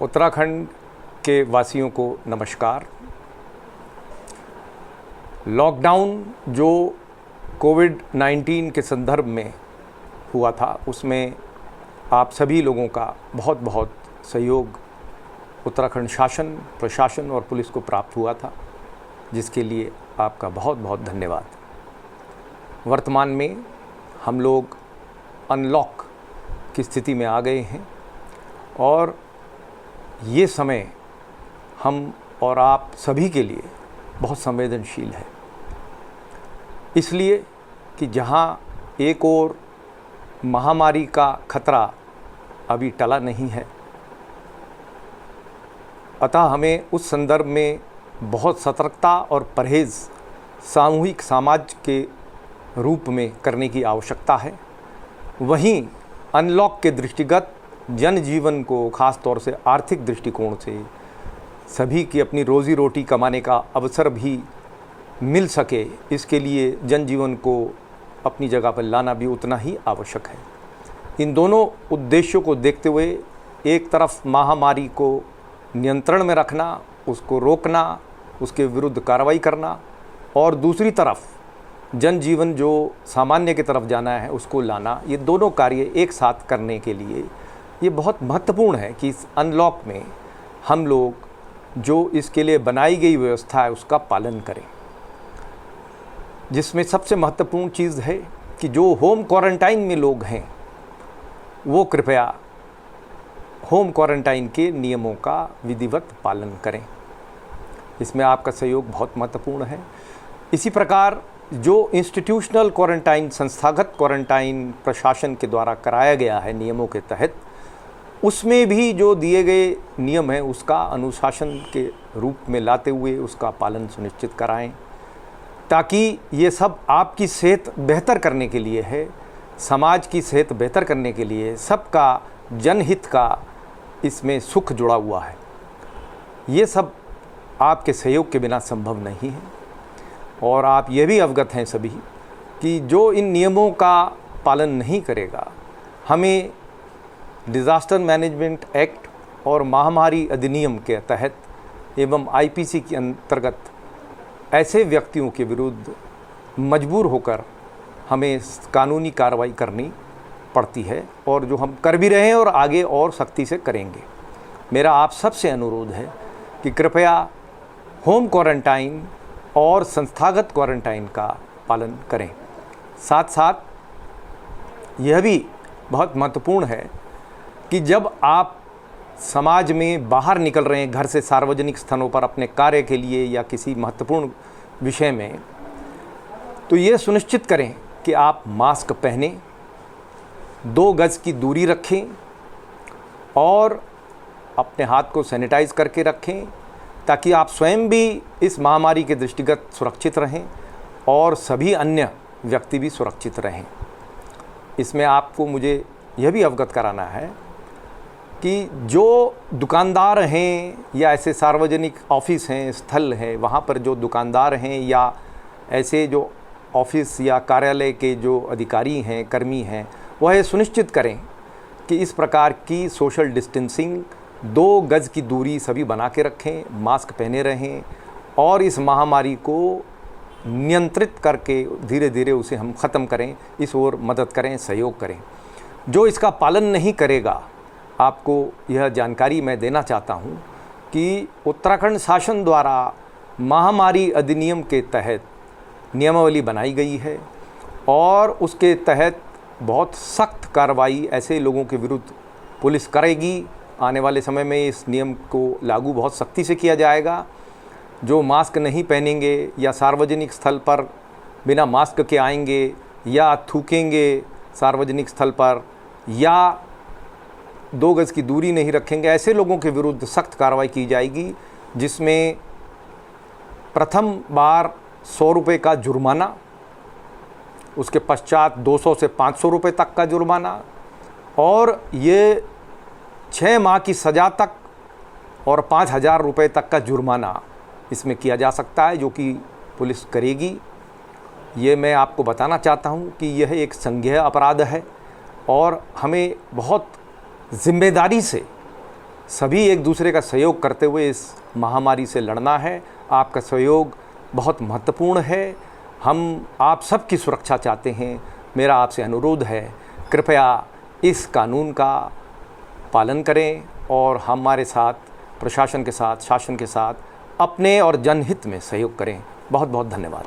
उत्तराखंड के वासियों को नमस्कार। लॉकडाउन जो कोविड-19 के संदर्भ में हुआ था, उसमें आप सभी लोगों का बहुत बहुत सहयोग उत्तराखंड शासन, प्रशासन और पुलिस को प्राप्त हुआ था, जिसके लिए आपका बहुत बहुत धन्यवाद। वर्तमान में हम लोग अनलॉक की स्थिति में आ गए हैं और ये समय हम और आप सभी के लिए बहुत संवेदनशील है, इसलिए कि जहाँ एक और महामारी का खतरा अभी टला नहीं है, अतः हमें उस संदर्भ में बहुत सतर्कता और परहेज़ सामूहिक समाज के रूप में करने की आवश्यकता है। वहीं अनलॉक के दृष्टिगत जनजीवन को ख़ास तौर से आर्थिक दृष्टिकोण से सभी की अपनी रोज़ी रोटी कमाने का अवसर भी मिल सके, इसके लिए जनजीवन को अपनी जगह पर लाना भी उतना ही आवश्यक है। इन दोनों उद्देश्यों को देखते हुए एक तरफ महामारी को नियंत्रण में रखना, उसको रोकना, उसके विरुद्ध कार्रवाई करना, और दूसरी तरफ जनजीवन जो सामान्य की तरफ जाना है उसको लाना, ये दोनों कार्य एक साथ करने के लिए ये बहुत महत्वपूर्ण है कि इस अनलॉक में हम लोग जो इसके लिए बनाई गई व्यवस्था है उसका पालन करें। जिसमें सबसे महत्वपूर्ण चीज़ है कि जो होम क्वारंटाइन में लोग हैं वो कृपया होम क्वारंटाइन के नियमों का विधिवत पालन करें। इसमें आपका सहयोग बहुत महत्वपूर्ण है। इसी प्रकार जो इंस्टीट्यूशनल क्वारंटाइन, संस्थागत क्वारंटाइन प्रशासन के द्वारा कराया गया है नियमों के तहत, उसमें भी जो दिए गए नियम हैं उसका अनुशासन के रूप में लाते हुए उसका पालन सुनिश्चित कराएं, ताकि ये सब आपकी सेहत बेहतर करने के लिए है, समाज की सेहत बेहतर करने के लिए, सबका जनहित का इसमें सुख जुड़ा हुआ है। ये सब आपके सहयोग के बिना संभव नहीं है। और आप ये भी अवगत हैं सभी कि जो इन नियमों का पालन नहीं करेगा, हमें डिज़ास्टर मैनेजमेंट एक्ट और महामारी अधिनियम के तहत एवं आईपीसी के अंतर्गत ऐसे व्यक्तियों के विरुद्ध मजबूर होकर हमें कानूनी कार्रवाई करनी पड़ती है, और जो हम कर भी रहे हैं और आगे और सख्ती से करेंगे। मेरा आप सबसे अनुरोध है कि कृपया होम क्वारंटाइन और संस्थागत क्वारंटाइन का पालन करें। साथ साथ यह भी बहुत महत्वपूर्ण है कि जब आप समाज में बाहर निकल रहे हैं, घर से सार्वजनिक स्थानों पर अपने कार्य के लिए या किसी महत्वपूर्ण विषय में, तो ये सुनिश्चित करें कि आप मास्क पहनें, 2 गज की दूरी रखें और अपने हाथ को सैनिटाइज करके रखें, ताकि आप स्वयं भी इस महामारी के दृष्टिगत सुरक्षित रहें और सभी अन्य व्यक्ति भी सुरक्षित रहें। इसमें आपको मुझे यह भी अवगत कराना है कि जो दुकानदार हैं या ऐसे सार्वजनिक ऑफिस हैं, स्थल हैं, वहाँ पर जो दुकानदार हैं या ऐसे जो ऑफिस या कार्यालय के जो अधिकारी हैं, कर्मी हैं, वह ये सुनिश्चित करें कि इस प्रकार की सोशल डिस्टेंसिंग, 2 गज की दूरी सभी बना के रखें, मास्क पहने रहें और इस महामारी को नियंत्रित करके धीरे धीरे उसे हम ख़त्म करें, इस ओर मदद करें, सहयोग करें। जो इसका पालन नहीं करेगा, आपको यह जानकारी मैं देना चाहता हूँ कि उत्तराखंड शासन द्वारा महामारी अधिनियम के तहत नियमावली बनाई गई है और उसके तहत बहुत सख्त कार्रवाई ऐसे लोगों के विरुद्ध पुलिस करेगी। आने वाले समय में इस नियम को लागू बहुत सख्ती से किया जाएगा। जो मास्क नहीं पहनेंगे या सार्वजनिक स्थल पर बिना मास्क के आएंगे या थूकेंगे सार्वजनिक स्थल पर या 2 गज की दूरी नहीं रखेंगे, ऐसे लोगों के विरुद्ध सख्त कार्रवाई की जाएगी, जिसमें प्रथम बार 100 रुपये का जुर्माना, उसके पश्चात 200 से 500 रुपये तक का जुर्माना, और ये 6 माह की सज़ा तक और 5,000 रुपये तक का जुर्माना इसमें किया जा सकता है, जो कि पुलिस करेगी। ये मैं आपको बताना चाहता हूँ कि यह एक संज्ञेय अपराध है और हमें बहुत जिम्मेदारी से सभी एक दूसरे का सहयोग करते हुए इस महामारी से लड़ना है। आपका सहयोग बहुत महत्वपूर्ण है। हम आप सबकी सुरक्षा चाहते हैं। मेरा आपसे अनुरोध है, कृपया इस कानून का पालन करें और हमारे साथ, प्रशासन के साथ, शासन के साथ अपने और जनहित में सहयोग करें। बहुत बहुत धन्यवाद।